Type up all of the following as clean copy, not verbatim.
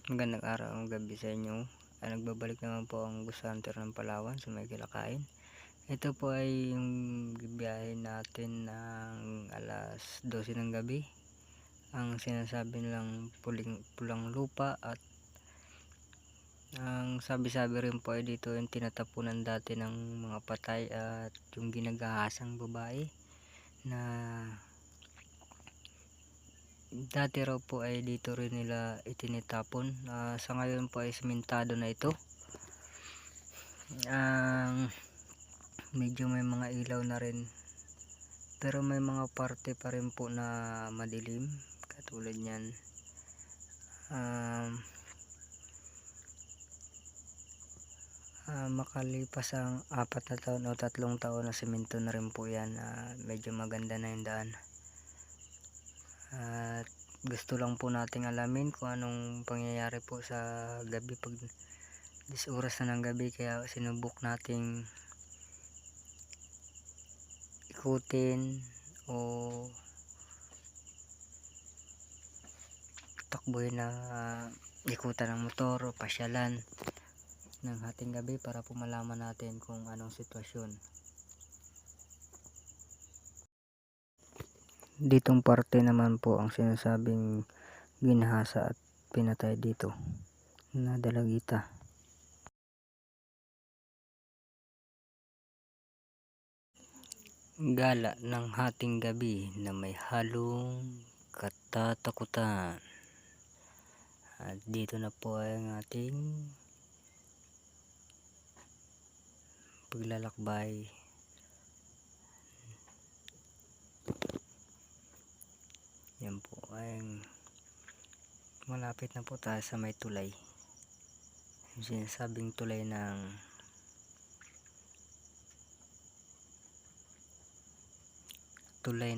Magandang araw, ang gabi sa inyo. Nagbabalik naman po ang Ghost Hunter ng Palawan sa may Kilakain. Ito po ay yung biyahe natin ng alas 12 ng gabi. Ang sinasabi nilang pulang lupa, at ang sabi-sabi rin po ay dito yung tinatapunan dati ng mga patay at yung ginagahasang babae na dati raw po ay dito rin nila itinitapon. Sa ngayon po ay simentado na ito. Medyo may mga ilaw na rin, pero may mga parte pa rin po na madilim katulad niyan. Makalipas ang 4 na taon o 3 taon na semento na rin po yan. Medyo maganda na yung daan, at gusto lang po nating alamin kung anong pangyayari po sa gabi pag 10 oras na ng gabi, kaya sinubok nating ikutin o takbuhin na ikutan ng motor o pasyalan ng hating gabi para po malaman natin kung anong sitwasyon. Ditong parte naman po ang sinasabing ginahasa at pinatay dito na dalagita. Gala ng hating gabi na may halong katatakutan. At dito na po ay ang ating paglalakbay. Yan po ay malapit na po tayo sa may tulay, yung sinasabing tulay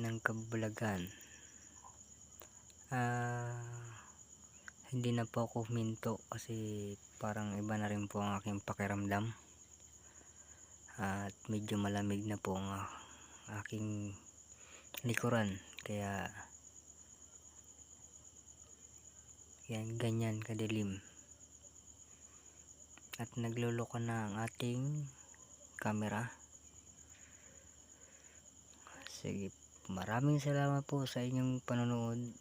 ng Kabulagan. Hindi na po ako huminto kasi parang iba na rin po ang aking pakiramdam, at medyo malamig na po ang aking likuran, kaya yan, ganyan kadilim. At nagluluko na ang ating camera. Sige, maraming salamat po sa inyong panonood.